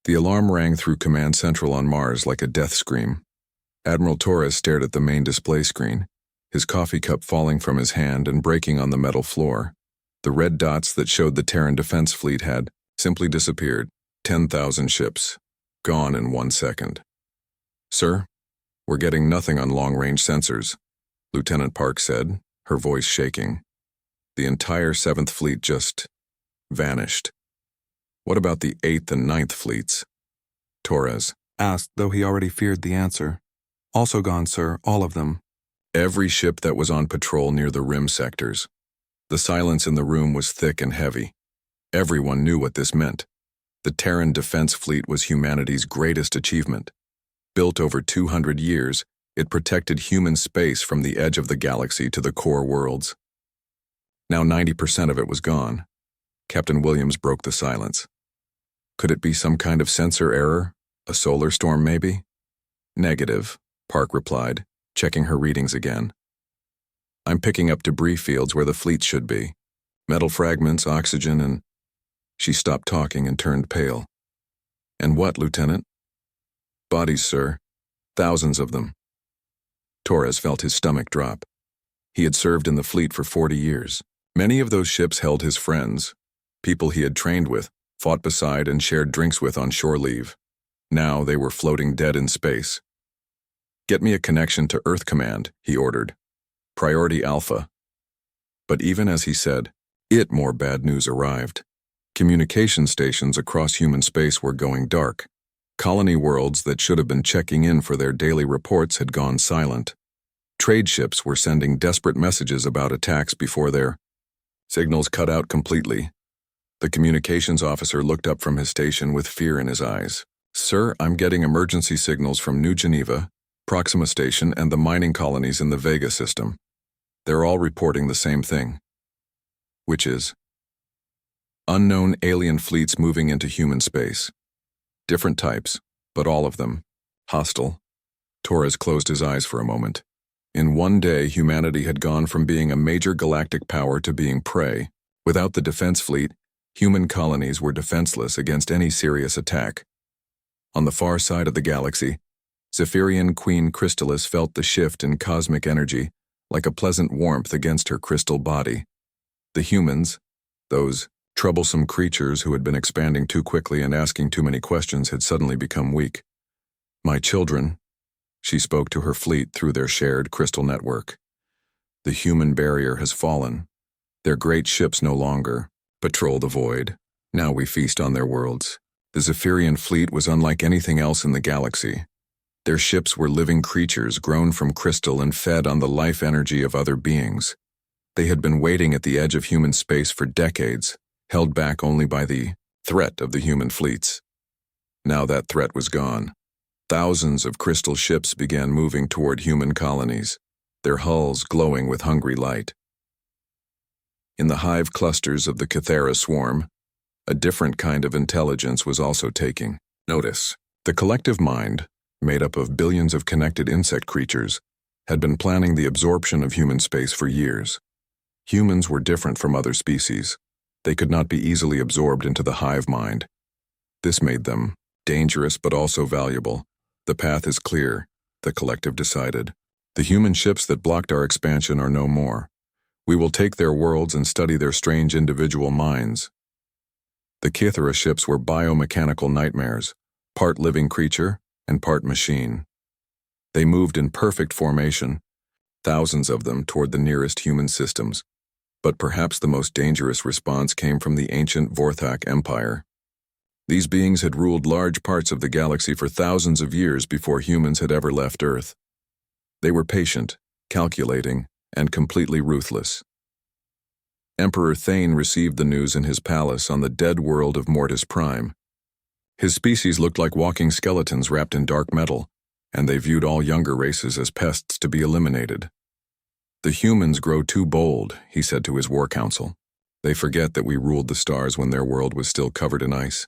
The alarm rang through Command Central on Mars like a death scream. Admiral Torres stared at the main display screen, his coffee cup falling from his hand and breaking on the metal floor. The red dots that showed the Terran Defense Fleet had simply disappeared. 10,000 ships, gone in 1 second. "Sir, we're getting nothing on long-range sensors," Lieutenant Park said, her voice shaking. "The entire 7th Fleet just vanished." "What about the 8th and 9th Fleets?" Torres asked, though he already feared the answer. "Also gone, sir, all of them." Every ship that was on patrol near the rim sectors. The silence in the room was thick and heavy. Everyone knew what this meant. The Terran Defense Fleet was humanity's greatest achievement. Built over 200 years, it protected human space from the edge of the galaxy to the core worlds. Now 90% of it was gone. Captain Williams broke the silence. Could it be some kind of sensor error? A solar storm, maybe? "Negative," Park replied, checking her readings again. "I'm picking up debris fields where the fleet should be. Metal fragments, oxygen, and..." She stopped talking and turned pale. "And what, Lieutenant?" "Bodies, sir. Thousands of them." Torres felt his stomach drop. He had served in the fleet for 40 years. Many of those ships held his friends, people he had trained with, fought beside, and shared drinks with on shore leave. Now they were floating dead in space. "Get me a connection to Earth Command," he ordered. "Priority Alpha." But even as he said, more bad news arrived. Communication stations across human space were going dark. Colony worlds that should have been checking in for their daily reports had gone silent. Trade ships were sending desperate messages about attacks before their signals cut out completely. The communications officer looked up from his station with fear in his eyes. "Sir, I'm getting emergency signals from New Geneva, Proxima Station, and the mining colonies in the Vega system. They're all reporting the same thing. Which is unknown alien fleets moving into human space. Different types, but all of them hostile." Torres closed his eyes for a moment. In one day, humanity had gone from being a major galactic power to being prey. Without the defense fleet, human colonies were defenseless against any serious attack. On the far side of the galaxy, Zephyrian Queen Crystalis felt the shift in cosmic energy like a pleasant warmth against her crystal body. The humans, those troublesome creatures who had been expanding too quickly and asking too many questions, had suddenly become weak. "My children," she spoke to her fleet through their shared crystal network. "The human barrier has fallen. Their great ships no longer patrol the void. Now we feast on their worlds." The Zephyrian fleet was unlike anything else in the galaxy. Their ships were living creatures grown from crystal and fed on the life energy of other beings. They had been waiting at the edge of human space for decades, held back only by the threat of the human fleets. Now that threat was gone. Thousands of crystal ships began moving toward human colonies, their hulls glowing with hungry light. In the hive clusters of the Cathera swarm, a different kind of intelligence was also taking notice. The collective mind, made up of billions of connected insect creatures, had been planning the absorption of human space for years. Humans were different from other species. They could not be easily absorbed into the hive mind. This made them dangerous but also valuable. "The path is clear," the collective decided. "The human ships that blocked our expansion are no more. We will take their worlds and study their strange individual minds." The Cathera ships were biomechanical nightmares, part living creature and part machine. They moved in perfect formation, thousands of them toward the nearest human systems. But perhaps the most dangerous response came from the ancient Vorthak Empire. These beings had ruled large parts of the galaxy for thousands of years before humans had ever left Earth. They were patient, calculating, and completely ruthless. Emperor Thane received the news in his palace on the dead world of Mortis Prime. His species looked like walking skeletons wrapped in dark metal, and they viewed all younger races as pests to be eliminated. "The humans grow too bold," he said to his war council. "They forget that we ruled the stars when their world was still covered in ice.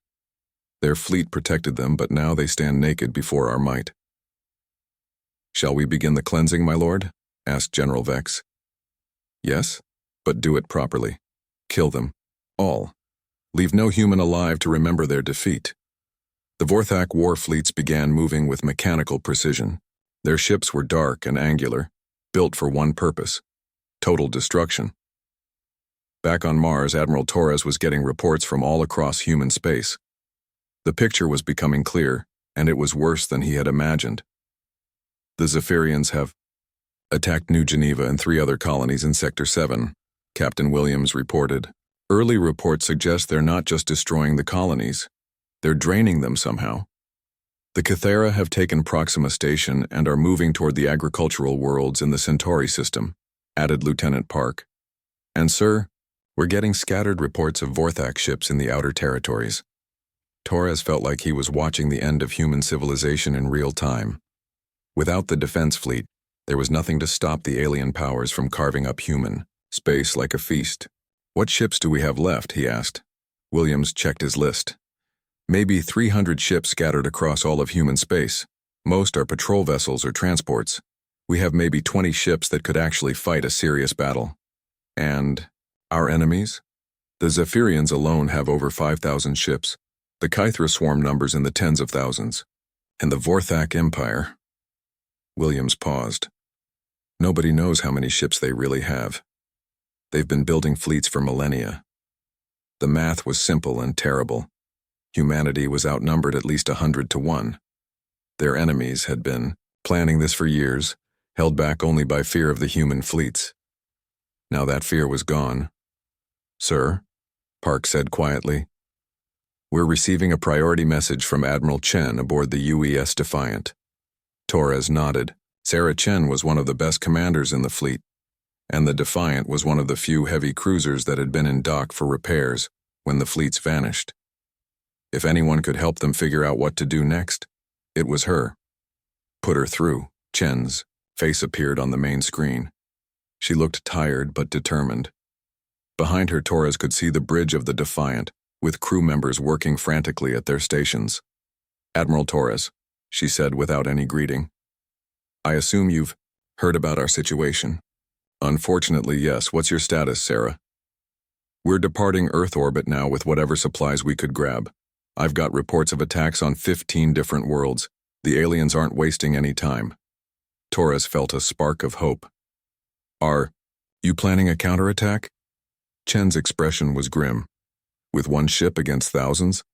Their fleet protected them, but now they stand naked before our might." "Shall we begin the cleansing, my lord?" asked General Vex. "Yes, but do it properly. Kill them. All. Leave no human alive to remember their defeat." The Vorthak war fleets began moving with mechanical precision. Their ships were dark and angular, built for one purpose: total destruction. Back on Mars, Admiral Torres was getting reports from all across human space. The picture was becoming clear, and it was worse than he had imagined. The Zephyrians have attacked New Geneva and 3 other colonies in Sector 7, Captain Williams reported. Early reports suggest they're not just destroying the colonies, they're draining them somehow. The Cathera have taken Proxima Station and are moving toward the agricultural worlds in the Centauri system, added Lieutenant Park. And sir, we're getting scattered reports of Vorthak ships in the outer territories. Torres felt like he was watching the end of human civilization in real time. Without the defense fleet, there was nothing to stop the alien powers from carving up human space like a feast. What ships do we have left? He asked. Williams checked his list. Maybe 300 ships scattered across all of human space. Most are patrol vessels or transports. We have maybe 20 ships that could actually fight a serious battle. And our enemies? The Zephyrians alone have over 5,000 ships. The Kythra swarm numbers in the tens of thousands. And the Vorthak Empire. Williams paused. Nobody knows how many ships they really have. They've been building fleets for millennia. The math was simple and terrible. Humanity was outnumbered at least 100 to 1. Their enemies had been planning this for years, held back only by fear of the human fleets. Now that fear was gone. Sir, Park said quietly, we're receiving a priority message from Admiral Chen aboard the UES Defiant. Torres nodded. Sarah Chen was one of the best commanders in the fleet, and the Defiant was one of the few heavy cruisers that had been in dock for repairs when the fleets vanished. If anyone could help them figure out what to do next, it was her. Put her through. Chen's face appeared on the main screen. She looked tired but determined. Behind her, Torres could see the bridge of the Defiant, with crew members working frantically at their stations. Admiral Torres, she said without any greeting. I assume you've heard about our situation. Unfortunately, yes. What's your status, Sarah? We're departing Earth orbit now with whatever supplies we could grab. I've got reports of attacks on 15 different worlds. The aliens aren't wasting any time. Torres felt a spark of hope. Are you planning a counterattack? Chen's expression was grim. With one ship against thousands?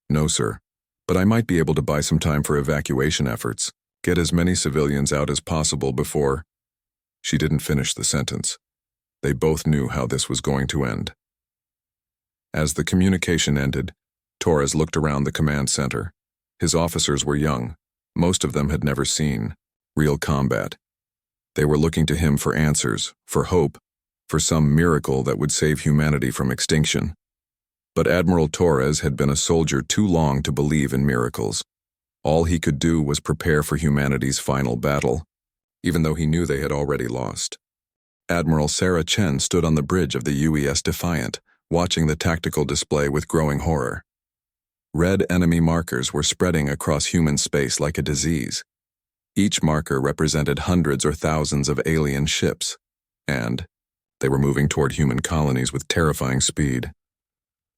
No, sir. But I might be able to buy some time for evacuation efforts. Get as many civilians out as possible before... She didn't finish the sentence. They both knew how this was going to end. As the communication ended, Torres looked around the command center. His officers were young. Most of them had never seen real combat. They were looking to him for answers, for hope, for some miracle that would save humanity from extinction. But Admiral Torres had been a soldier too long to believe in miracles. All he could do was prepare for humanity's final battle, even though he knew they had already lost. Admiral Sarah Chen stood on the bridge of the UES Defiant, watching the tactical display with growing horror. Red enemy markers were spreading across human space like a disease. Each marker represented hundreds or thousands of alien ships, and they were moving toward human colonies with terrifying speed.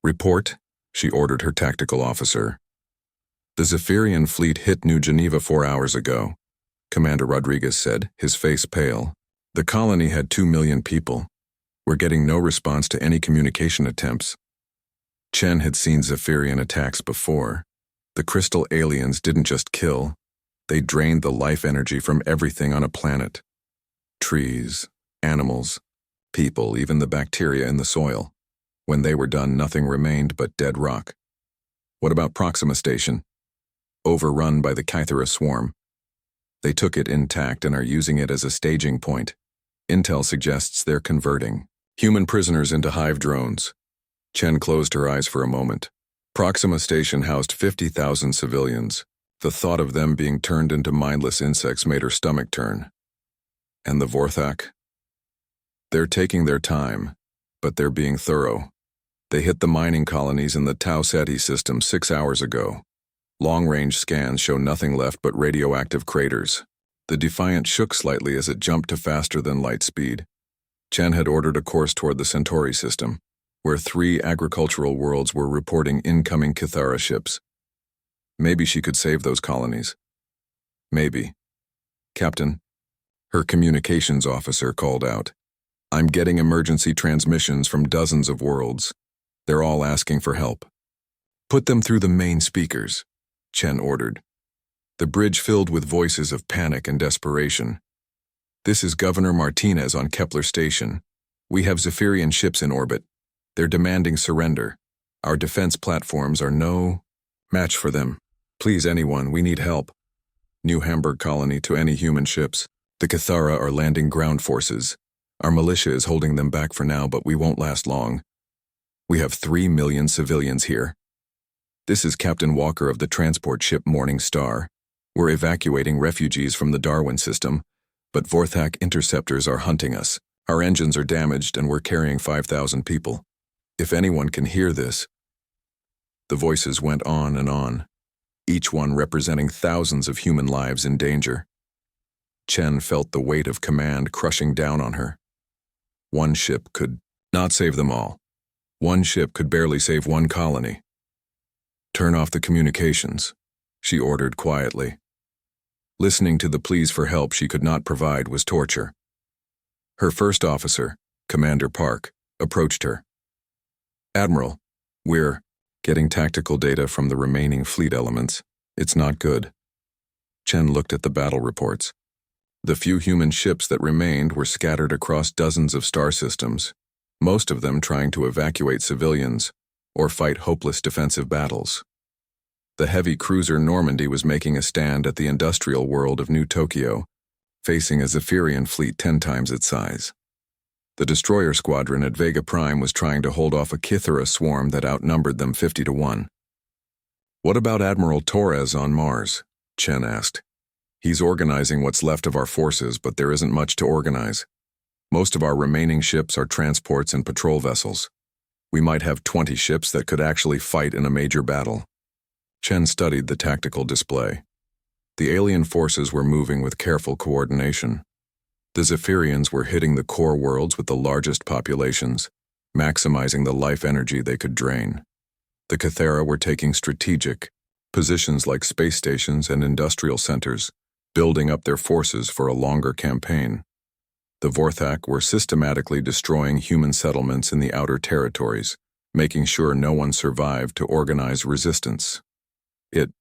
Report, she ordered her tactical officer. The Zephyrian fleet hit New Geneva 4 hours ago, Commander Rodriguez said, his face pale. The colony had 2 million people. We're getting no response to any communication attempts. Chen had seen Zephyrian attacks before. The crystal aliens didn't just kill, they drained the life energy from everything on a planet. Trees, animals, people, even the bacteria in the soil. When they were done, nothing remained but dead rock. What about Proxima Station? Overrun by the Kythera swarm. They took it intact and are using it as a staging point. Intel suggests they're converting human prisoners into hive drones. Chen closed her eyes for a moment. Proxima Station housed 50,000 civilians. The thought of them being turned into mindless insects made her stomach turn. And the Vorthak? They're taking their time, but they're being thorough. They hit the mining colonies in the Tau Ceti system 6 hours ago. Long-range scans show nothing left but radioactive craters. The Defiant shook slightly as it jumped to faster than light speed. Chen had ordered a course toward the Centauri system, where 3 agricultural worlds were reporting incoming Cathara ships. Maybe she could save those colonies. Maybe. Captain, her communications officer called out. I'm getting emergency transmissions from dozens of worlds. They're all asking for help. Put them through the main speakers, Chen ordered. The bridge filled with voices of panic and desperation. This is Governor Martinez on Kepler Station. We have Zephyrian ships in orbit. They're demanding surrender. Our defense platforms are no match for them. Please, anyone, we need help. New Hamburg colony to any human ships. The Cathara are landing ground forces. Our militia is holding them back for now, but we won't last long. We have 3 million civilians here. This is Captain Walker of the transport ship Morning Star. We're evacuating refugees from the Darwin system, but Vorthak interceptors are hunting us. Our engines are damaged and we're carrying 5,000 people. If anyone can hear this. The voices went on and on, each one representing thousands of human lives in danger. Chen felt the weight of command crushing down on her. One ship could not save them all. One ship could barely save one colony. Turn off the communications, she ordered quietly. Listening to the pleas for help she could not provide was torture. Her first officer, Commander Park, approached her. Admiral, we're getting tactical data from the remaining fleet elements. It's not good. Chen looked at the battle reports. The few human ships that remained were scattered across dozens of star systems, most of them trying to evacuate civilians or fight hopeless defensive battles. The heavy cruiser Normandy was making a stand at the industrial world of New Tokyo, facing a Zephyrian fleet 10 times its size. The destroyer squadron at Vega Prime was trying to hold off a Kythera swarm that outnumbered them 50-1. What about Admiral Torres on Mars? Chen asked. He's organizing what's left of our forces, but there isn't much to organize. Most of our remaining ships are transports and patrol vessels. We might have 20 ships that could actually fight in a major battle. Chen studied the tactical display. The alien forces were moving with careful coordination. The Zephyrians were hitting the core worlds with the largest populations, maximizing the life energy they could drain. The Cathara were taking strategic positions like space stations and industrial centers, building up their forces for a longer campaign. The Vorthak were systematically destroying human settlements in the outer territories, making sure no one survived to organize resistance. It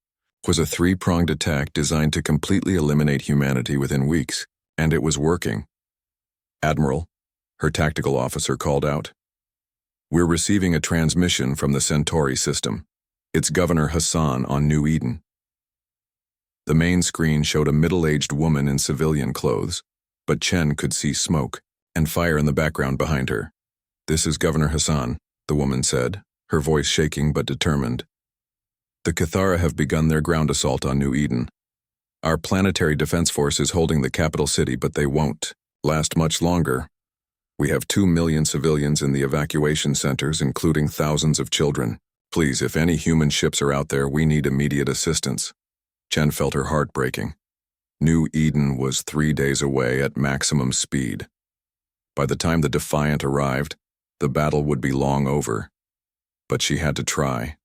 was a 3-pronged attack designed to completely eliminate humanity within weeks, and it was working. Admiral, her tactical officer called out. We're receiving a transmission from the Centauri system. It's Governor Hassan on New Eden. The main screen showed a middle-aged woman in civilian clothes, but Chen could see smoke and fire in the background behind her. This is Governor Hassan, the woman said, her voice shaking but determined. The Cathara have begun their ground assault on New Eden. Our planetary defense force is holding the capital city, but they won't last much longer. We have 2 million civilians in the evacuation centers, including thousands of children. Please, if any human ships are out there, we need immediate assistance. Chen felt her heart breaking. New Eden was 3 days away at maximum speed. By the time the Defiant arrived, the battle would be long over. But she had to try.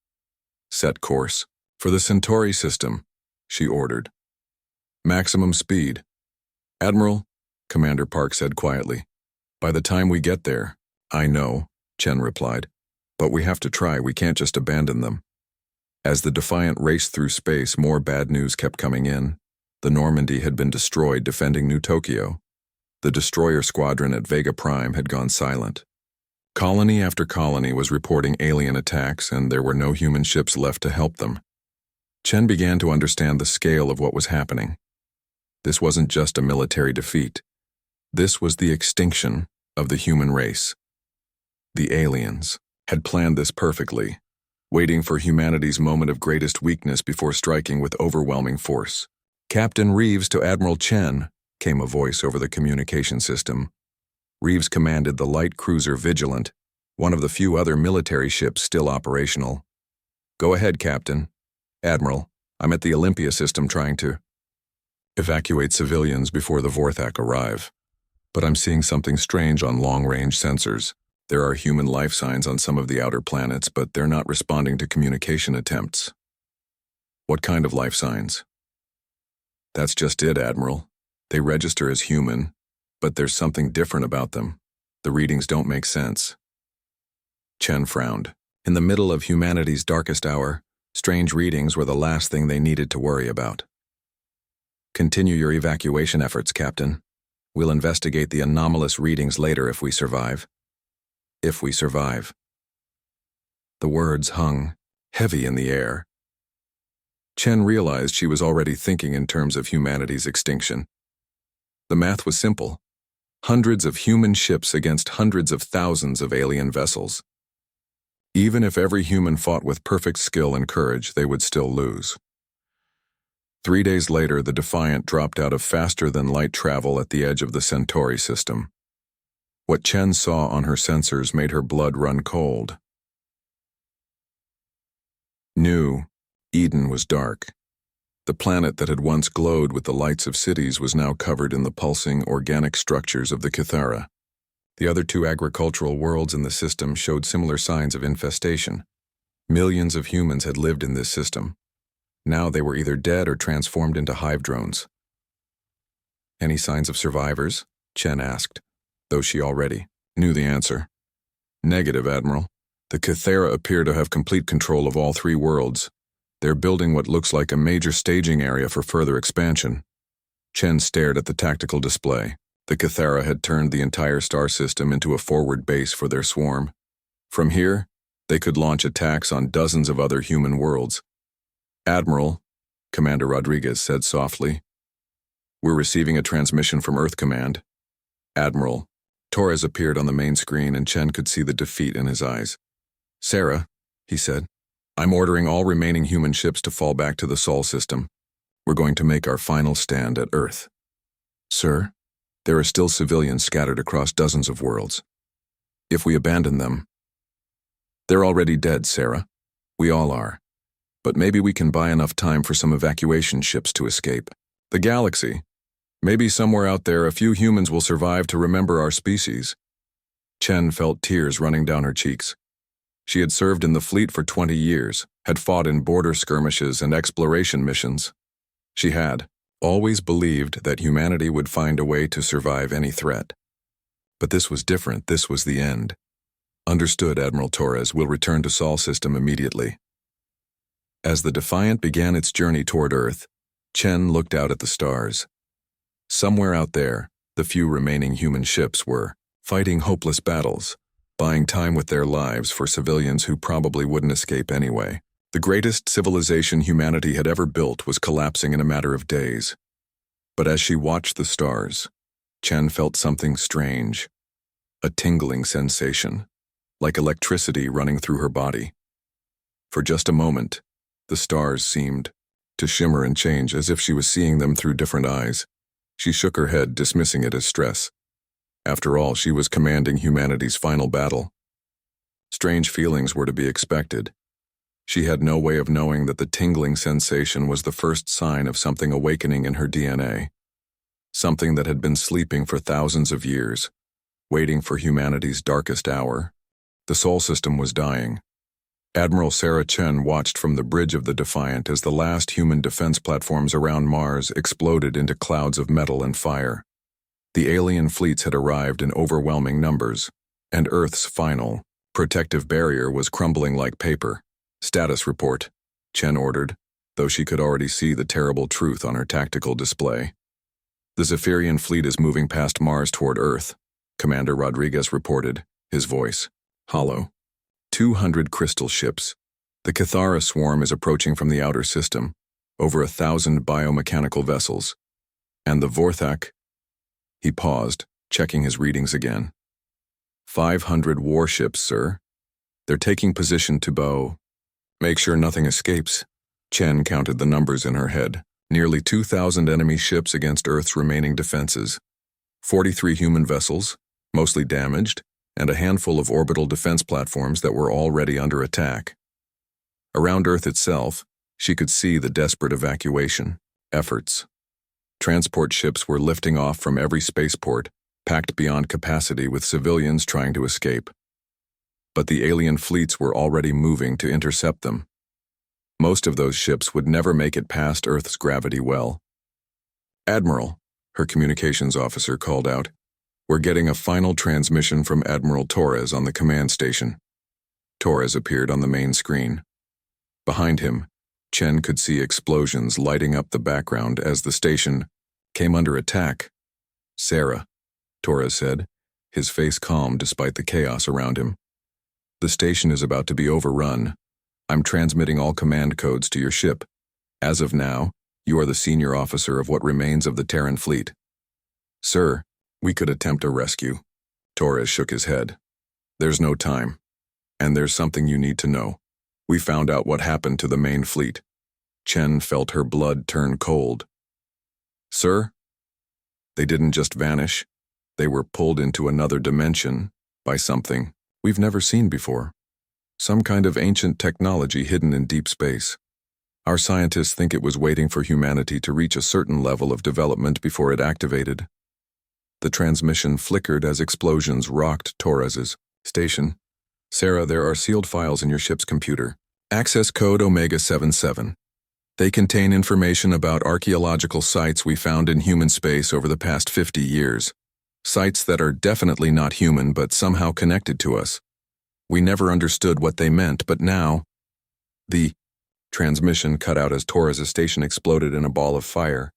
Set course for the Centauri system, she ordered. Maximum speed. Admiral, Commander Park said quietly. By the time we get there, I know, Chen replied. But we have to try, we can't just abandon them. As the Defiant raced through space, more bad news kept coming in. The Normandy had been destroyed defending New Tokyo. The destroyer squadron at Vega Prime had gone silent. Colony after colony was reporting alien attacks, and there were no human ships left to help them. Chen began to understand the scale of what was happening. This wasn't just a military defeat. This was the extinction of the human race. The aliens had planned this perfectly, waiting for humanity's moment of greatest weakness before striking with overwhelming force. Captain Reeves to Admiral Chen, came a voice over the communication system. Reeves commanded the light cruiser Vigilant, one of the few other military ships still operational. Go ahead, Captain. Admiral, I'm at the Olympia system trying to evacuate civilians before the Vorthak arrive. But I'm seeing something strange on long-range sensors. There are human life signs on some of the outer planets, but they're not responding to communication attempts. What kind of life signs? That's just it, Admiral. They register as human, but there's something different about them. The readings don't make sense. Chen frowned. In the middle of humanity's darkest hour, strange readings were the last thing they needed to worry about. Continue your evacuation efforts, Captain. We'll investigate the anomalous readings later if we survive. If we survive. The words hung heavy in the air. Chen realized she was already thinking in terms of humanity's extinction. The math was simple. Hundreds of human ships against hundreds of thousands of alien vessels. Even if every human fought with perfect skill and courage, they would still lose. 3 days later, the Defiant dropped out of faster-than-light travel at the edge of the Centauri system. What Chen saw on her sensors made her blood run cold. New Eden was dark. The planet that had once glowed with the lights of cities was now covered in the pulsing, organic structures of the Kythera. The other 2 agricultural worlds in the system showed similar signs of infestation. Millions of humans had lived in this system. Now they were either dead or transformed into hive drones. Any signs of survivors? Chen asked, though she already knew the answer. Negative, Admiral. The Kythera appear to have complete control of all 3 worlds. They're building what looks like a major staging area for further expansion. Chen stared at the tactical display. The Kythera had turned the entire star system into a forward base for their swarm. From here, they could launch attacks on dozens of other human worlds. Admiral, Commander Rodriguez said softly, we're receiving a transmission from Earth Command. Admiral, Torres appeared on the main screen and Chen could see the defeat in his eyes. Sarah, he said, I'm ordering all remaining human ships to fall back to the Sol system. We're going to make our final stand at Earth. Sir, there are still civilians scattered across dozens of worlds. If we abandon them, they're already dead, Sarah. We all are. But maybe we can buy enough time for some evacuation ships to escape. The galaxy. Maybe somewhere out there a few humans will survive to remember our species. Chen felt tears running down her cheeks. She had served in the fleet for 20 years, had fought in border skirmishes and exploration missions. She had always believed that humanity would find a way to survive any threat. But this was different. This was the end. Understood, Admiral Torres. We'll return to Sol system immediately. As the Defiant began its journey toward Earth, Chen looked out at the stars. Somewhere out there, the few remaining human ships were fighting hopeless battles, buying time with their lives for civilians who probably wouldn't escape anyway. The greatest civilization humanity had ever built was collapsing in a matter of days. But as she watched the stars, Chen felt something strange, a tingling sensation, like electricity running through her body. For just a moment, the stars seemed to shimmer and change as if she was seeing them through different eyes. She shook her head, dismissing it as stress. After all, she was commanding humanity's final battle. Strange feelings were to be expected. She had no way of knowing that the tingling sensation was the first sign of something awakening in her DNA. Something that had been sleeping for thousands of years, waiting for humanity's darkest hour. The Sol system was dying. Admiral Sarah Chen watched from the bridge of the Defiant as the last human defense platforms around Mars exploded into clouds of metal and fire. The alien fleets had arrived in overwhelming numbers, and Earth's final, protective barrier was crumbling like paper. Status report, Chen ordered, though she could already see the terrible truth on her tactical display. The Zephyrian fleet is moving past Mars toward Earth, Commander Rodriguez reported, his voice hollow. 200 crystal ships. The Kythera swarm is approaching from the outer system, over 1,000 biomechanical vessels. And the Vorthak? He paused, checking his readings again. 500 warships, sir. They're taking position to bow. Make sure nothing escapes. Chen counted the numbers in her head. Nearly 2,000 enemy ships against Earth's remaining defenses. 43 human vessels, mostly damaged, and a handful of orbital defense platforms that were already under attack. Around Earth itself, she could see the desperate evacuation efforts. Transport ships were lifting off from every spaceport, packed beyond capacity with civilians trying to escape. But the alien fleets were already moving to intercept them. Most of those ships would never make it past Earth's gravity well. "Admiral," her communications officer called out, "we're getting a final transmission from Admiral Torres on the command station." Torres appeared on the main screen. Behind him, Chen could see explosions lighting up the background as the station came under attack. "Sarah," Torres said, his face calm despite the chaos around him. "The station is about to be overrun. I'm transmitting all command codes to your ship. As of now, you are the senior officer of what remains of the Terran fleet." "Sir, we could attempt a rescue." Torres shook his head. "There's no time. And there's something you need to know. We found out what happened to the main fleet." Chen felt her blood turn cold. "Sir?" "They didn't just vanish. They were pulled into another dimension by something we've never seen before. Some kind of ancient technology hidden in deep space. Our scientists think it was waiting for humanity to reach a certain level of development before it activated." The transmission flickered as explosions rocked Torres's station. "Sarah, there are sealed files in your ship's computer. Access code Omega-77. They contain information about archaeological sites we found in human space over the past 50 years. Sites that are definitely not human but somehow connected to us. We never understood what they meant, but now..." The transmission cut out as Torres' station exploded in a ball of fire.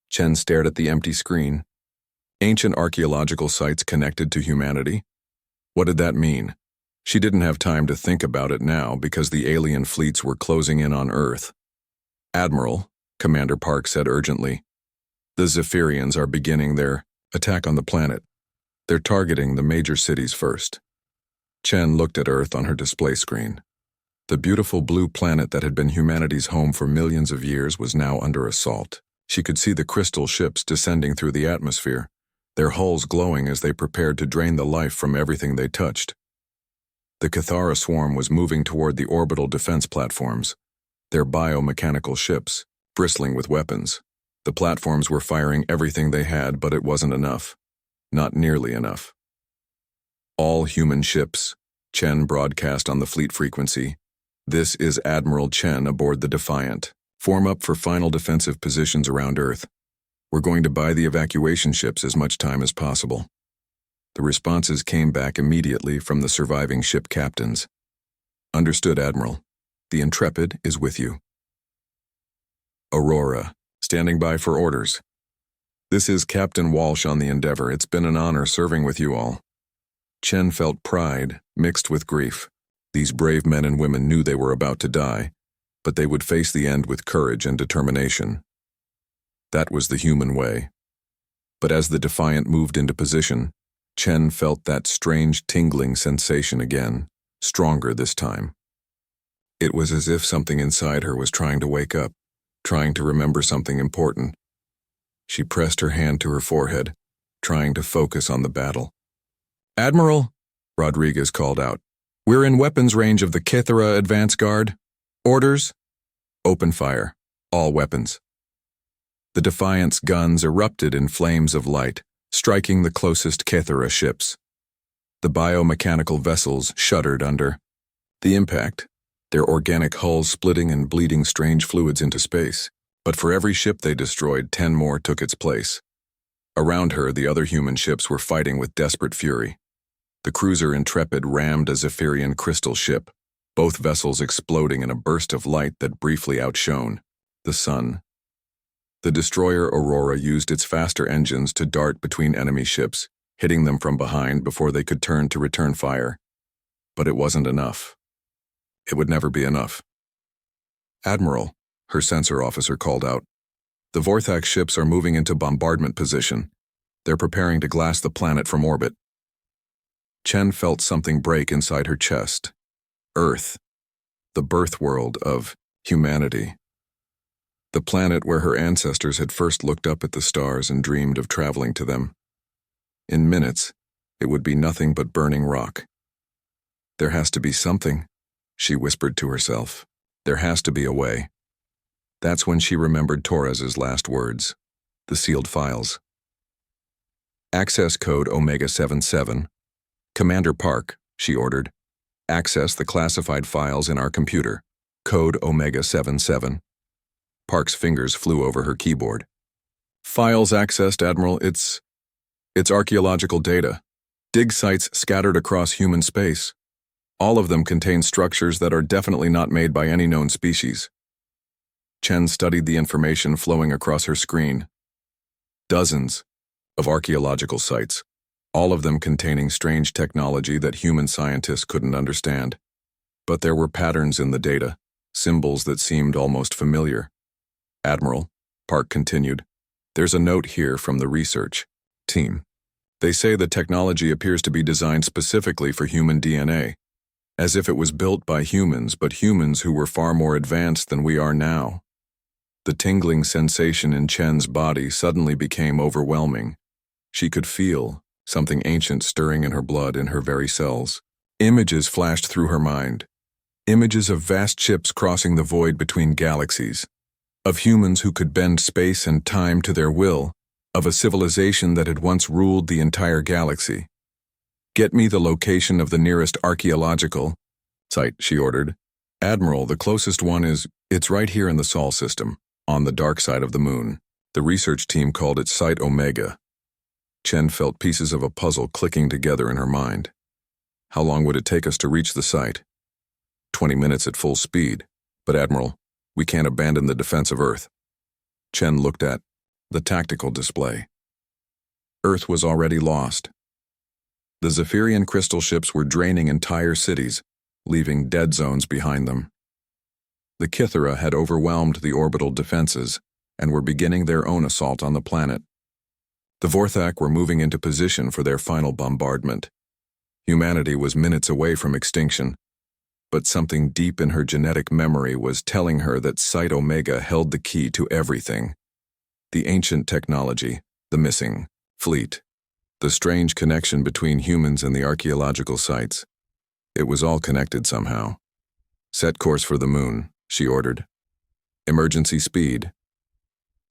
Chen stared at the empty screen. Ancient archaeological sites connected to humanity? What did that mean? She didn't have time to think about it now because the alien fleets were closing in on Earth. "Admiral," Commander Park said urgently, "the Zephyrians are beginning their attack on the planet. They're targeting the major cities first." Chen looked at Earth on her display screen. The beautiful blue planet that had been humanity's home for millions of years was now under assault. She could see the crystal ships descending through the atmosphere, their hulls glowing as they prepared to drain the life from everything they touched. The Cathara swarm was moving toward the orbital defense platforms, their biomechanical ships, bristling with weapons. The platforms were firing everything they had, but it wasn't enough. Not nearly enough. "All human ships," Chen broadcast on the fleet frequency. "This is Admiral Chen aboard the Defiant. Form up for final defensive positions around Earth. We're going to buy the evacuation ships as much time as possible." The responses came back immediately from the surviving ship captains. "Understood, Admiral. The Intrepid is with you." Aurora, standing by for orders. "This is Captain Walsh on the Endeavor. It's been an honor serving with you all." Chen felt pride mixed with grief. These brave men and women knew they were about to die, but they would face the end with courage and determination. That was the human way. But as the Defiant moved into position, Chen felt that strange tingling sensation again, stronger this time. It was as if something inside her was trying to wake up, trying to remember something important. She pressed her hand to her forehead, trying to focus on the battle. "Admiral," Rodriguez called out, "we're in weapons range of the Cathara advance guard. Orders? Open fire. All weapons." The Defiant's guns erupted in flames of light, striking the closest Cathara ships. The biomechanical vessels shuddered under the impact, their organic hulls splitting and bleeding strange fluids into space. But for every ship they destroyed, 10 more took its place. Around her, the other human ships were fighting with desperate fury. The cruiser Intrepid rammed a Zephyrian crystal ship, both vessels exploding in a burst of light that briefly outshone the sun. The destroyer Aurora used its faster engines to dart between enemy ships, hitting them from behind before they could turn to return fire. But it wasn't enough. It would never be enough. "Admiral," her sensor officer called out, "the Vorthax ships are moving into bombardment position. They're preparing to glass the planet from orbit." Chen felt something break inside her chest. Earth, the birth world of humanity. The planet where her ancestors had first looked up at the stars and dreamed of traveling to them. In minutes, it would be nothing but burning rock. "There has to be something," she whispered to herself. "There has to be a way." That's when she remembered Torres's last words, the sealed files. "Access code Omega-77. Commander Park," she ordered. "Access the classified files in our computer. Code Omega-77. Park's fingers flew over her keyboard. Files accessed, Admiral. It's archaeological data. Dig sites scattered across human space. All of them contain structures that are definitely not made by any known species. Chen studied the information flowing across her screen. Dozens of archaeological sites, all of them containing strange technology that human scientists couldn't understand. But there were patterns in the data, symbols that seemed almost familiar. Admiral, Park continued, there's a note here from the research team. They say the technology appears to be designed specifically for human DNA, as if it was built by humans, but humans who were far more advanced than we are now. The tingling sensation in Chen's body suddenly became overwhelming. She could feel something ancient stirring in her blood, in her very cells. Images flashed through her mind. Images of vast ships crossing the void between galaxies, of humans who could bend space and time to their will, of a civilization that had once ruled the entire galaxy. Get me the location of the nearest archaeological site, she ordered. Admiral, the closest one it's right here in the Sol system, on the dark side of the moon. The research team called it Site Omega. Chen felt pieces of a puzzle clicking together in her mind. How long would it take us to reach the site? 20 minutes at full speed. But Admiral, we can't abandon the defense of Earth. Chen looked at the tactical display. Earth was already lost. The Zephyrian crystal ships were draining entire cities, leaving dead zones behind them. The Kythera had overwhelmed the orbital defenses and were beginning their own assault on the planet. The Vorthak were moving into position for their final bombardment. Humanity was minutes away from extinction, but something deep in her genetic memory was telling her that Site Omega held the key to everything. The ancient technology, the missing fleet, the strange connection between humans and the archaeological sites. It was all connected somehow. Set course for the moon, she ordered. Emergency speed.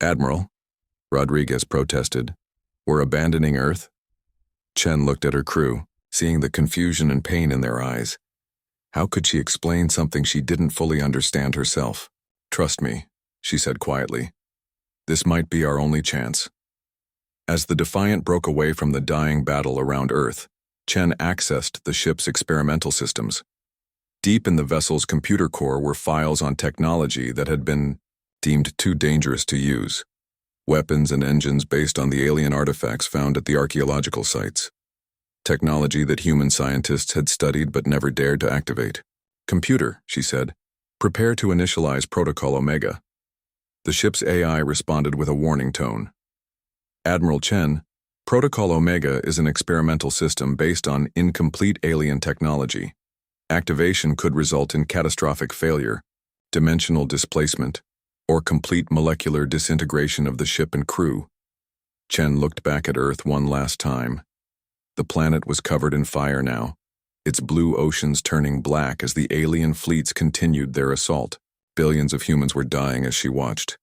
Admiral, Rodriguez protested, we're abandoning Earth? Chen looked at her crew, seeing the confusion and pain in their eyes. How could she explain something she didn't fully understand herself? Trust me, she said quietly. This might be our only chance. As the Defiant broke away from the dying battle around Earth, Chen accessed the ship's experimental systems. Deep in the vessel's computer core were files on technology that had been deemed too dangerous to use. Weapons and engines based on the alien artifacts found at the archaeological sites. Technology that human scientists had studied but never dared to activate. Computer, she said, prepare to initialize Protocol Omega. The ship's AI responded with a warning tone. Admiral Chen, Protocol Omega is an experimental system based on incomplete alien technology. Activation could result in catastrophic failure, dimensional displacement, or complete molecular disintegration of the ship and crew. Chen looked back at Earth one last time. The planet was covered in fire now, its blue oceans turning black as the alien fleets continued their assault. Billions of humans were dying as she watched.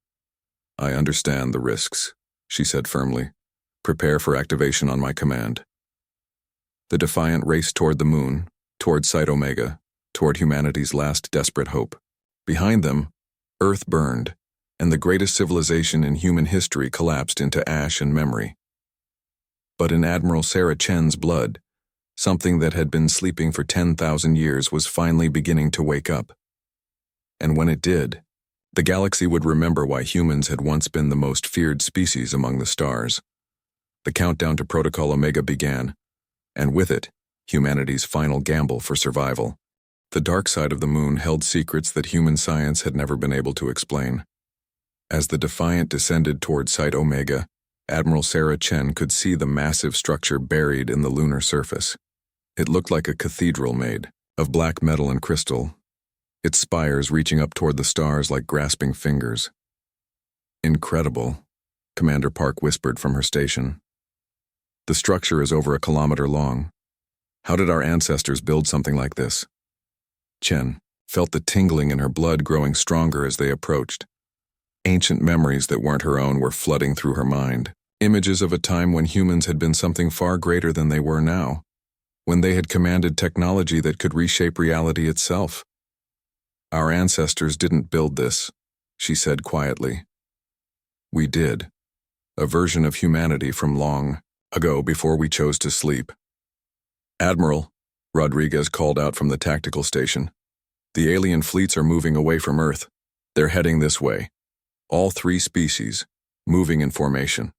I understand the risks, she said firmly. Prepare for activation on my command. The Defiant raced toward the moon, toward Site Omega, toward humanity's last desperate hope. Behind them, Earth burned, and the greatest civilization in human history collapsed into ash and memory. But in Admiral Sarah Chen's blood, something that had been sleeping for 10,000 years was finally beginning to wake up. And when it did, the galaxy would remember why humans had once been the most feared species among the stars. The countdown to Protocol Omega began, and with it, humanity's final gamble for survival. The dark side of the moon held secrets that human science had never been able to explain. As the Defiant descended toward Site Omega, Admiral Sarah Chen could see the massive structure buried in the lunar surface. It looked like a cathedral made of black metal and crystal, its spires reaching up toward the stars like grasping fingers. Incredible, Commander Park whispered from her station. The structure is over 1 kilometer long. How did our ancestors build something like this? Chen felt the tingling in her blood growing stronger as they approached. Ancient memories that weren't her own were flooding through her mind. Images of a time when humans had been something far greater than they were now, when they had commanded technology that could reshape reality itself. Our ancestors didn't build this, she said quietly. We did. A version of humanity from long ago before we chose to sleep. Admiral, Rodriguez called out from the tactical station. The alien fleets are moving away from Earth. They're heading this way. All 3 species, moving in formation.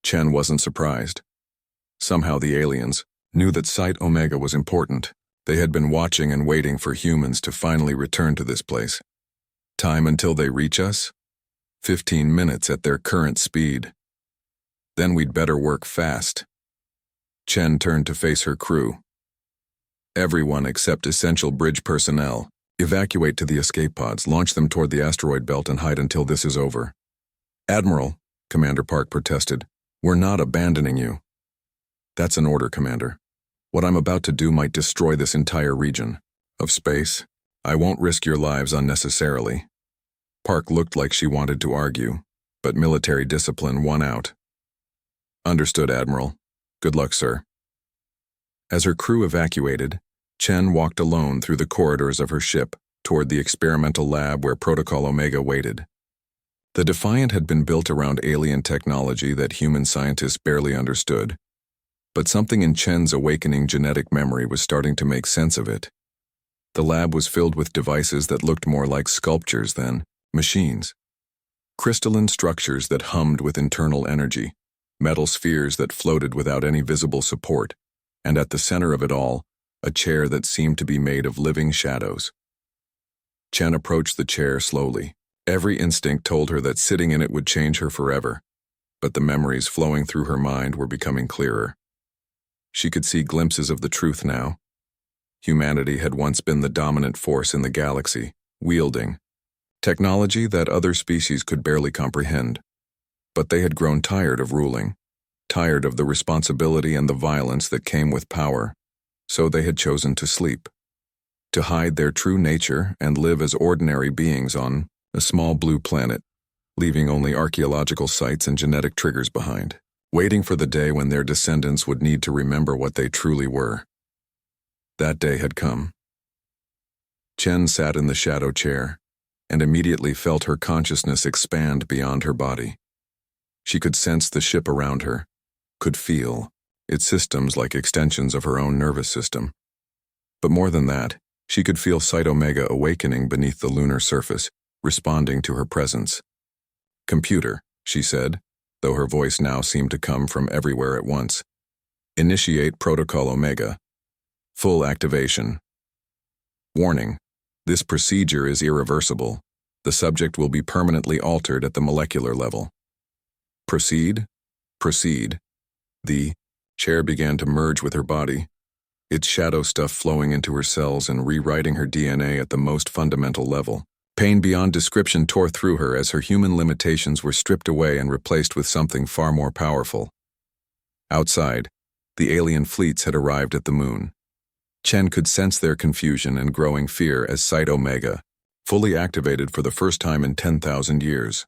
Chen wasn't surprised. Somehow the aliens knew that Site Omega was important. They had been watching and waiting for humans to finally return to this place. Time until they reach us? 15 minutes at their current speed. Then we'd better work fast. Chen turned to face her crew. Everyone except essential bridge personnel. Evacuate to the escape pods, launch them toward the asteroid belt and hide until this is over. Admiral, Commander Park protested, we're not abandoning you. That's an order, Commander. What I'm about to do might destroy this entire region of space. I won't risk your lives unnecessarily. Park looked like she wanted to argue, but military discipline won out. Understood, Admiral. Good luck, sir. As her crew evacuated, Chen walked alone through the corridors of her ship toward the experimental lab where Protocol Omega waited. The Defiant had been built around alien technology that human scientists barely understood, but something in Chen's awakening genetic memory was starting to make sense of it. The lab was filled with devices that looked more like sculptures than machines. Crystalline structures that hummed with internal energy, metal spheres that floated without any visible support, and at the center of it all, a chair that seemed to be made of living shadows. Chen approached the chair slowly. Every instinct told her that sitting in it would change her forever, but the memories flowing through her mind were becoming clearer. She could see glimpses of the truth now. Humanity had once been the dominant force in the galaxy, wielding technology that other species could barely comprehend. But they had grown tired of ruling, tired of the responsibility and the violence that came with power, so they had chosen to sleep, to hide their true nature and live as ordinary beings on a small blue planet, leaving only archaeological sites and genetic triggers behind, waiting for the day when their descendants would need to remember what they truly were. That day had come. Chen sat in the shadow chair and immediately felt her consciousness expand beyond her body. She could sense the ship around her, could feel its systems like extensions of her own nervous system. But more than that, she could feel Site Omega awakening beneath the lunar surface, responding to her presence. Computer, she said, though her voice now seemed to come from everywhere at once. Initiate Protocol Omega. Full activation. Warning. This procedure is irreversible. The subject will be permanently altered at the molecular level. Proceed? Proceed. The chair began to merge with her body, its shadow stuff flowing into her cells and rewriting her DNA at the most fundamental level. Pain beyond description tore through her as her human limitations were stripped away and replaced with something far more powerful. Outside, the alien fleets had arrived at the moon. Chen could sense their confusion and growing fear as Site Omega, fully activated for the first time in 10,000 years.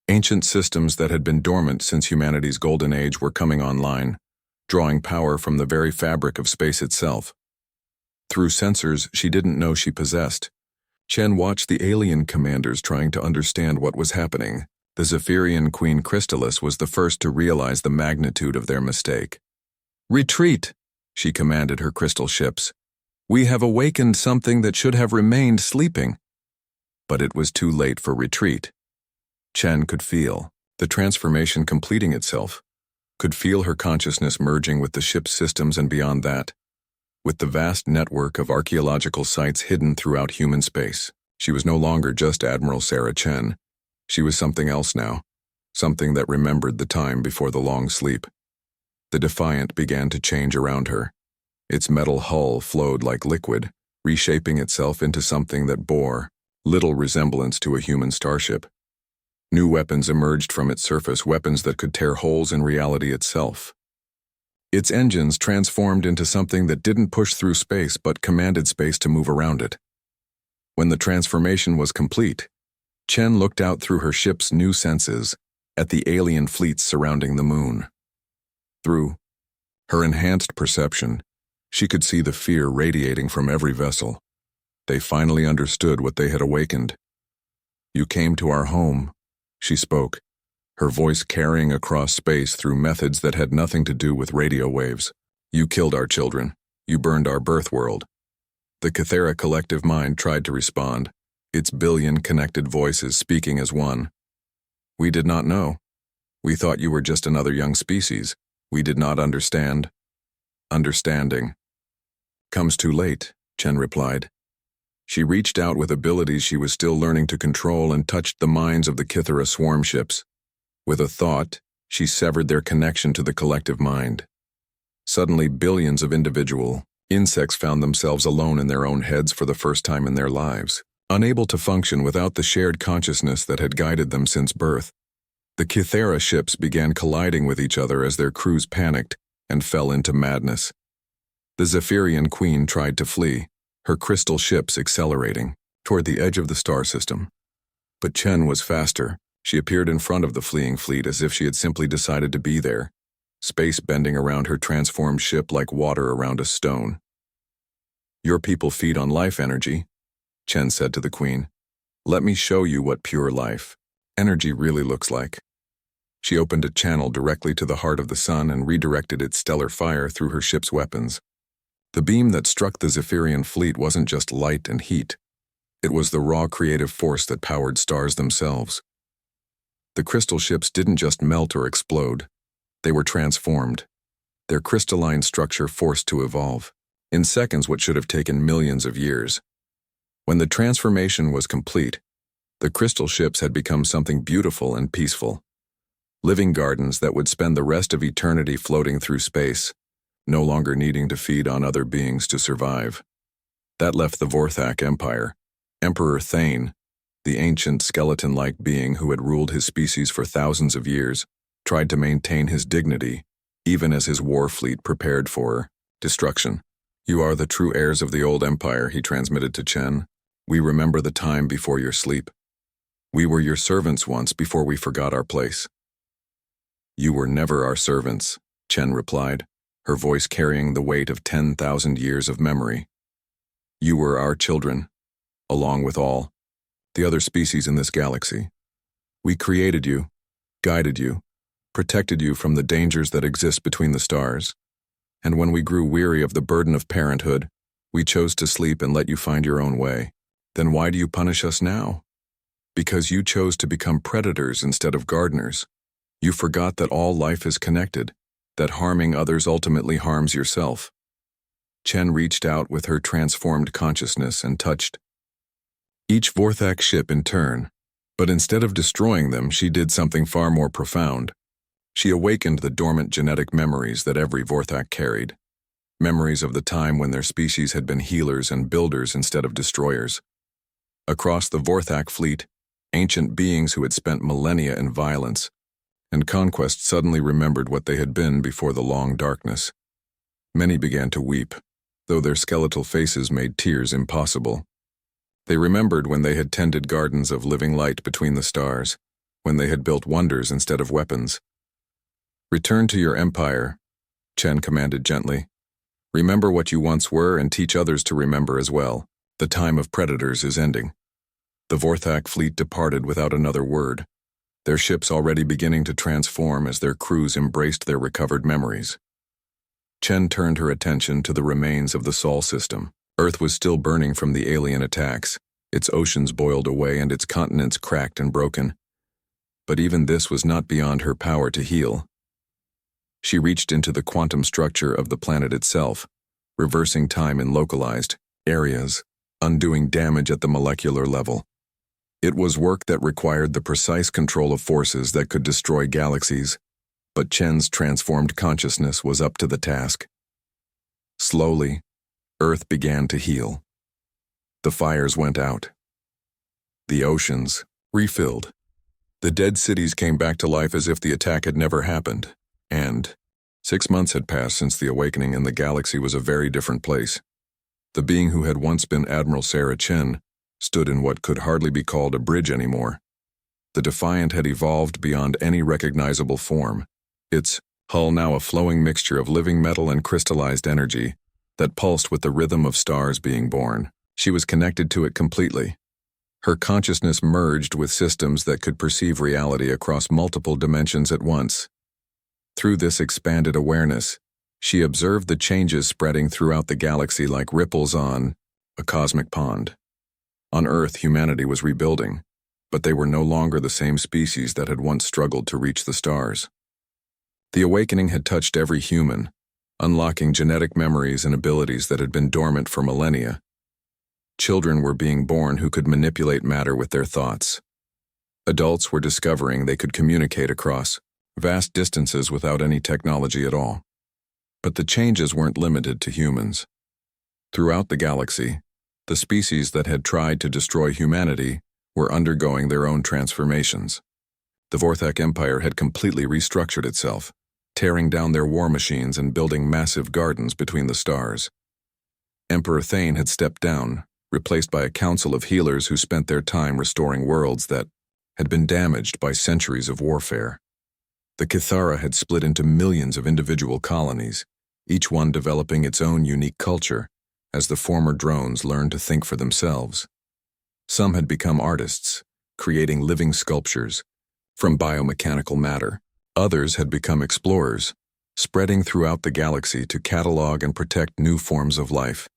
Ancient systems that had been dormant since humanity's golden age were coming online, drawing power from the very fabric of space itself. Through sensors she didn't know she possessed, Chen watched the alien commanders trying to understand what was happening. The Zephyrian Queen Crystallis was the first to realize the magnitude of their mistake. "Retreat," she commanded her crystal ships. "We have awakened something that should have remained sleeping." But it was too late for retreat. Chen could feel the transformation completing itself, could feel her consciousness merging with the ship's systems and beyond that, with the vast network of archaeological sites hidden throughout human space. She was no longer just Admiral Sarah Chen. She was something else now, something that remembered the time before the long sleep. The Defiant began to change around her. Its metal hull flowed like liquid, reshaping itself into something that bore little resemblance to a human starship. New weapons emerged from its surface, weapons that could tear holes in reality itself. Its engines transformed into something that didn't push through space but commanded space to move around it. When the transformation was complete, Chen looked out through her ship's new senses at the alien fleets surrounding the moon. Through her enhanced perception, she could see the fear radiating from every vessel. They finally understood what they had awakened. "You came to our home," she spoke, her voice carrying across space through methods that had nothing to do with radio waves. "You killed our children. You burned our birth world." The Kythera collective mind tried to respond, its billion connected voices speaking as one. "We did not know. We thought you were just another young species. We did not understand." "Understanding comes too late," Chen replied. She reached out with abilities she was still learning to control and touched the minds of the Kythera swarm ships. With a thought, she severed their connection to the collective mind. Suddenly, billions of individual insects found themselves alone in their own heads for the first time in their lives, unable to function without the shared consciousness that had guided them since birth. The Kythera ships began colliding with each other as their crews panicked and fell into madness. The Zephyrian Queen tried to flee, her crystal ships accelerating toward the edge of the star system. But Chen was faster. She appeared in front of the fleeing fleet as if she had simply decided to be there, space bending around her transformed ship like water around a stone. "Your people feed on life energy," Chen said to the Queen. "Let me show you what pure life energy really looks like." She opened a channel directly to the heart of the sun and redirected its stellar fire through her ship's weapons. The beam that struck the Zephyrian fleet wasn't just light and heat. It was the raw creative force that powered stars themselves. The crystal ships didn't just melt or explode. They were transformed, their crystalline structure forced to evolve, in seconds what should have taken millions of years. When the transformation was complete, the crystal ships had become something beautiful and peaceful. Living gardens that would spend the rest of eternity floating through space, no longer needing to feed on other beings to survive. That left the Vorthak Empire. Emperor Thane, the ancient skeleton-like being who had ruled his species for thousands of years, tried to maintain his dignity, even as his war fleet prepared for destruction. "You are the true heirs of the old empire," he transmitted to Chen. "We remember the time before your sleep. We were your servants once before we forgot our place." "You were never our servants," Chen replied, her voice carrying the weight of 10,000 years of memory. "You were our children, along with all the other species in this galaxy. We created you, guided you, protected you from the dangers that exist between the stars. And when we grew weary of the burden of parenthood, we chose to sleep and let you find your own way. Then why do you punish us now? Because you chose to become predators instead of gardeners. You forgot that all life is connected, that harming others ultimately harms yourself." Chen reached out with her transformed consciousness and touched each Vorthak ship in turn, but instead of destroying them, she did something far more profound. She awakened the dormant genetic memories that every Vorthak carried, memories of the time when their species had been healers and builders instead of destroyers. Across the Vorthak fleet, ancient beings who had spent millennia in violence and conquest suddenly remembered what they had been before the long darkness. Many began to weep, though their skeletal faces made tears impossible. They remembered when they had tended gardens of living light between the stars, when they had built wonders instead of weapons. "Return to your empire," Chen commanded gently. "Remember what you once were and teach others to remember as well. The time of predators is ending." The Vorthak fleet departed without another word, their ships already beginning to transform as their crews embraced their recovered memories. Chen turned her attention to the remains of the Sol system. Earth was still burning from the alien attacks, its oceans boiled away and its continents cracked and broken. But even this was not beyond her power to heal. She reached into the quantum structure of the planet itself, reversing time in localized areas, undoing damage at the molecular level. It was work that required the precise control of forces that could destroy galaxies, but Chen's transformed consciousness was up to the task. Slowly, Earth began to heal. The fires went out. The oceans refilled. The dead cities came back to life as if the attack had never happened, and 6 months had passed since the awakening and the galaxy was a very different place. The being who had once been Admiral Sarah Chen stood in what could hardly be called a bridge anymore. The Defiant had evolved beyond any recognizable form, its hull now a flowing mixture of living metal and crystallized energy that pulsed with the rhythm of stars being born. She was connected to it completely. Her consciousness merged with systems that could perceive reality across multiple dimensions at once. Through this expanded awareness, she observed the changes spreading throughout the galaxy like ripples on a cosmic pond. On Earth, humanity was rebuilding, but they were no longer the same species that had once struggled to reach the stars. The awakening had touched every human, unlocking genetic memories and abilities that had been dormant for millennia. Children were being born who could manipulate matter with their thoughts. Adults were discovering they could communicate across vast distances without any technology at all. But the changes weren't limited to humans. Throughout the galaxy, the species that had tried to destroy humanity were undergoing their own transformations. The Vorthak Empire had completely restructured itself, tearing down their war machines and building massive gardens between the stars. Emperor Thane had stepped down, replaced by a council of healers who spent their time restoring worlds that had been damaged by centuries of warfare. The Kithara had split into millions of individual colonies, each one developing its own unique culture, as the former drones learned to think for themselves. Some had become artists, creating living sculptures from biomechanical matter. Others had become explorers, spreading throughout the galaxy to catalog and protect new forms of life.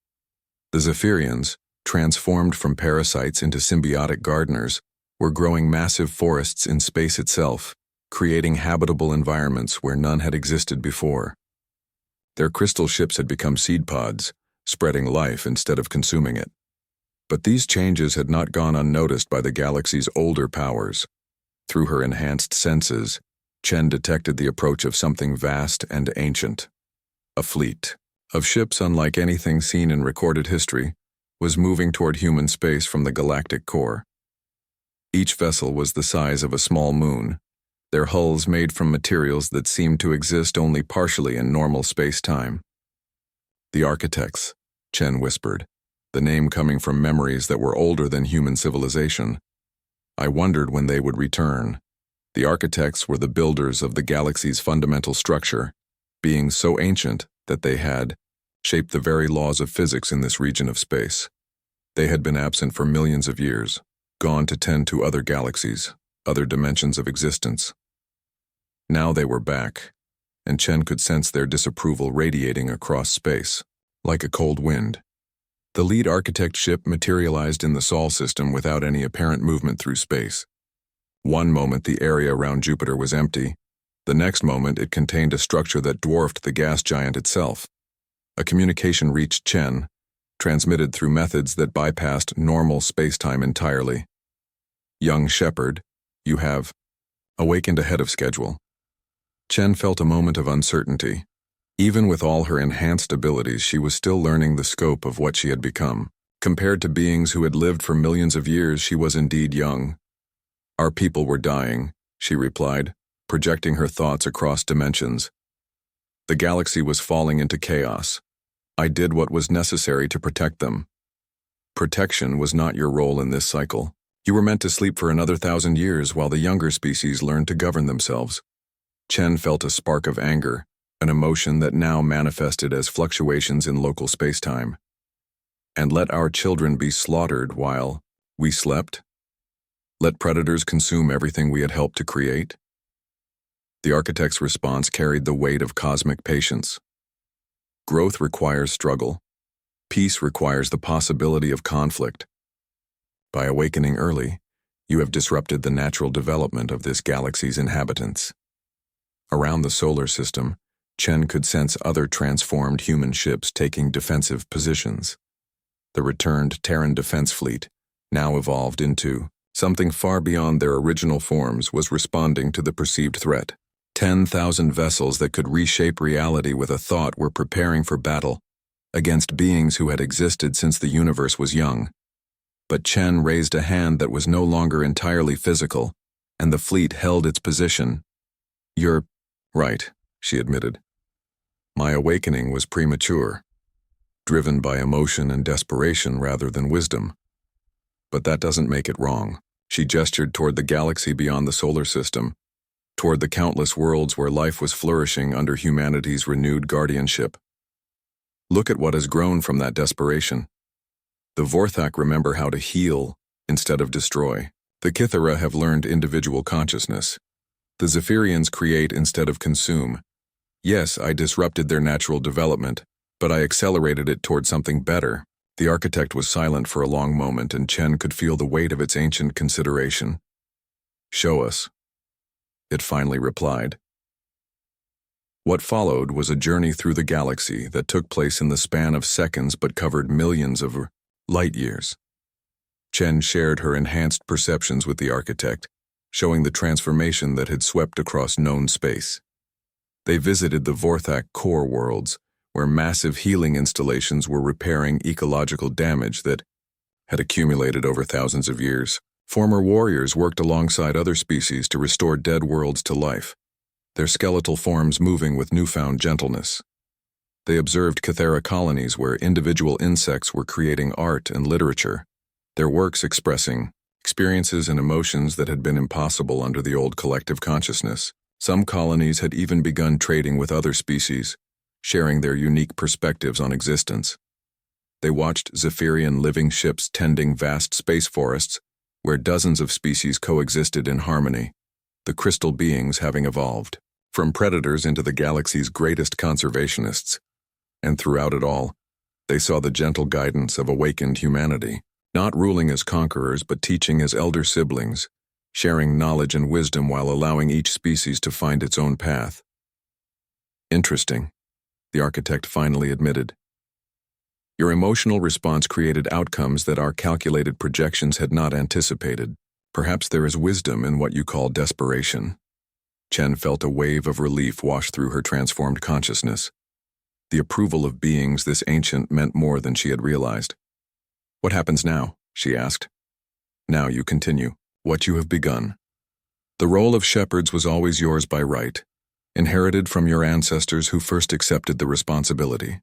The Zephyrians, transformed from parasites into symbiotic gardeners, were growing massive forests in space itself, creating habitable environments where none had existed before. Their crystal ships had become seed pods, spreading life instead of consuming it. But these changes had not gone unnoticed by the galaxy's older powers. Through her enhanced senses, Chen detected the approach of something vast and ancient. A fleet of ships unlike anything seen in recorded history was moving toward human space from the galactic core. Each vessel was the size of a small moon, their hulls made from materials that seemed to exist only partially in normal space-time. The architects, Chen whispered, the name coming from memories that were older than human civilization. I wondered when they would return. The architects were the builders of the galaxy's fundamental structure, beings so ancient that they had shaped the very laws of physics in this region of space. They had been absent for millions of years, gone to tend to other galaxies, other dimensions of existence. Now they were back, and Chen could sense their disapproval radiating across space, like a cold wind. The lead architect ship materialized in the Sol system without any apparent movement through space. One moment the area around Jupiter was empty, the next moment it contained a structure that dwarfed the gas giant itself. A communication reached Chen, transmitted through methods that bypassed normal space-time entirely. Young Shepherd, you have awakened ahead of schedule. Chen felt a moment of uncertainty. Even with all her enhanced abilities, she was still learning the scope of what she had become. Compared to beings who had lived for millions of years, she was indeed young. Our people were dying, she replied, projecting her thoughts across dimensions. The galaxy was falling into chaos. I did what was necessary to protect them. Protection was not your role in this cycle. You were meant to sleep for another 1,000 years while the younger species learned to govern themselves. Chen felt a spark of anger, an emotion that now manifested as fluctuations in local space-time. And let our children be slaughtered while we slept? Let predators consume everything we had helped to create? The architect's response carried the weight of cosmic patience. Growth requires struggle. Peace requires the possibility of conflict. By awakening early, you have disrupted the natural development of this galaxy's inhabitants. Around the solar system, Chen could sense other transformed human ships taking defensive positions. The returned Terran defense fleet, now evolved into something far beyond their original forms, was responding to the perceived threat. 10,000 vessels that could reshape reality with a thought were preparing for battle against beings who had existed since the universe was young. But Chen raised a hand that was no longer entirely physical, and the fleet held its position. You're right, she admitted. My awakening was premature, driven by emotion and desperation rather than wisdom. But that doesn't make it wrong. She gestured toward the galaxy beyond the solar system, toward the countless worlds where life was flourishing under humanity's renewed guardianship. Look at what has grown from that desperation. The Vorthak remember how to heal instead of destroy. The Kithara have learned individual consciousness. The Zephyrians create instead of consume. Yes, I disrupted their natural development, but I accelerated it toward something better. The architect was silent for a long moment, and Chen could feel the weight of its ancient consideration. Show us, it finally replied. What followed was a journey through the galaxy that took place in the span of seconds but covered millions of light years. Chen shared her enhanced perceptions with the architect, showing the transformation that had swept across known space. They visited the Vorthak core worlds, where massive healing installations were repairing ecological damage that had accumulated over thousands of years. Former warriors worked alongside other species to restore dead worlds to life, their skeletal forms moving with newfound gentleness. They observed Kithara colonies where individual insects were creating art and literature, their works expressing experiences and emotions that had been impossible under the old collective consciousness. Some colonies had even begun trading with other species, sharing their unique perspectives on existence. They watched Zephyrian living ships tending vast space forests where dozens of species coexisted in harmony, the crystal beings having evolved from predators into the galaxy's greatest conservationists. And throughout it all, they saw the gentle guidance of awakened humanity, not ruling as conquerors but teaching as elder siblings, sharing knowledge and wisdom while allowing each species to find its own path. Interesting, the architect finally admitted. Your emotional response created outcomes that our calculated projections had not anticipated. Perhaps there is wisdom in what you call desperation. Chen felt a wave of relief wash through her transformed consciousness. The approval of beings this ancient meant more than she had realized. What happens now? She asked. Now you continue what you have begun. The role of shepherds was always yours by right, inherited from your ancestors who first accepted the responsibility.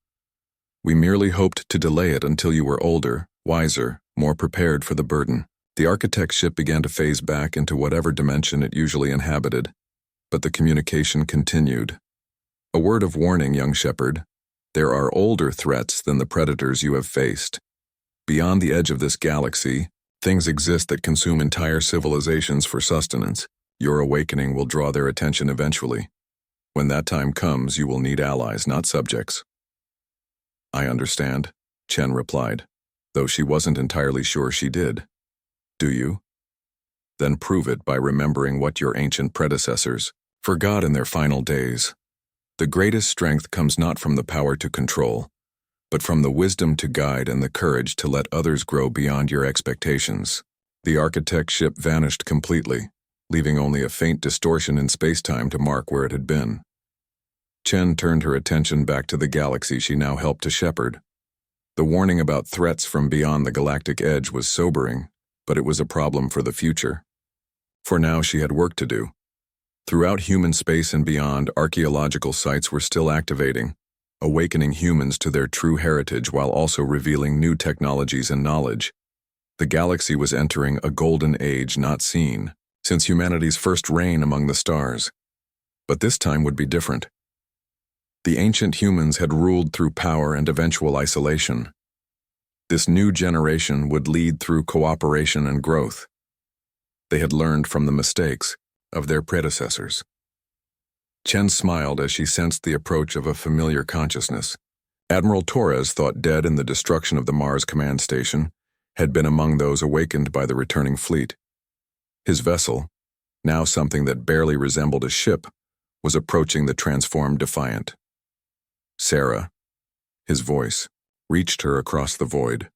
We merely hoped to delay it until you were older, wiser, more prepared for the burden. The architect's ship began to phase back into whatever dimension it usually inhabited, but the communication continued. A word of warning, young shepherd. There are older threats than the predators you have faced. Beyond the edge of this galaxy, things exist that consume entire civilizations for sustenance. Your awakening will draw their attention eventually. When that time comes, you will need allies, not subjects. I understand, Chen replied, though she wasn't entirely sure she did. Do you? Then prove it by remembering what your ancient predecessors forgot in their final days. The greatest strength comes not from the power to control, but from the wisdom to guide and the courage to let others grow beyond your expectations. The architect's ship vanished completely, leaving only a faint distortion in space-time to mark where it had been. Chen turned her attention back to the galaxy she now helped to shepherd. The warning about threats from beyond the galactic edge was sobering, but it was a problem for the future. For now, she had work to do. Throughout human space and beyond, archaeological sites were still activating, awakening humans to their true heritage while also revealing new technologies and knowledge. The galaxy was entering a golden age not seen since humanity's first reign among the stars. But this time would be different. The ancient humans had ruled through power and eventual isolation. This new generation would lead through cooperation and growth. They had learned from the mistakes of their predecessors. Chen smiled as she sensed the approach of a familiar consciousness. Admiral Torres, thought dead in the destruction of the Mars command station, had been among those awakened by the returning fleet. His vessel, now something that barely resembled a ship, was approaching the transformed Defiant. Sarah, his voice, reached her across the void.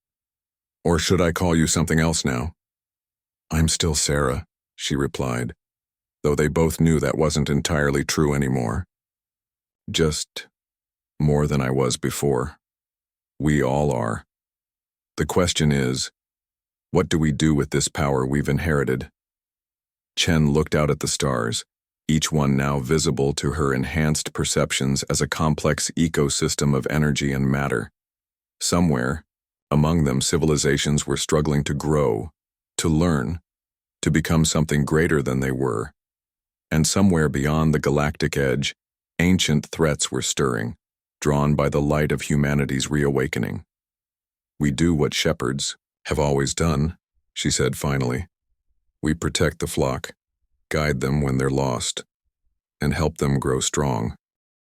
Or should I call you something else now? I'm still Sarah, she replied, though they both knew that wasn't entirely true anymore. Just more than I was before. We all are. The question is, what do we do with this power we've inherited? Chen looked out at the stars, each one now visible to her enhanced perceptions as a complex ecosystem of energy and matter. Somewhere, among them, civilizations were struggling to grow, to learn, to become something greater than they were. And somewhere beyond the galactic edge, ancient threats were stirring, drawn by the light of humanity's reawakening. We do what shepherds have always done, she said finally. We protect the flock, guide them when they're lost, and help them grow strong.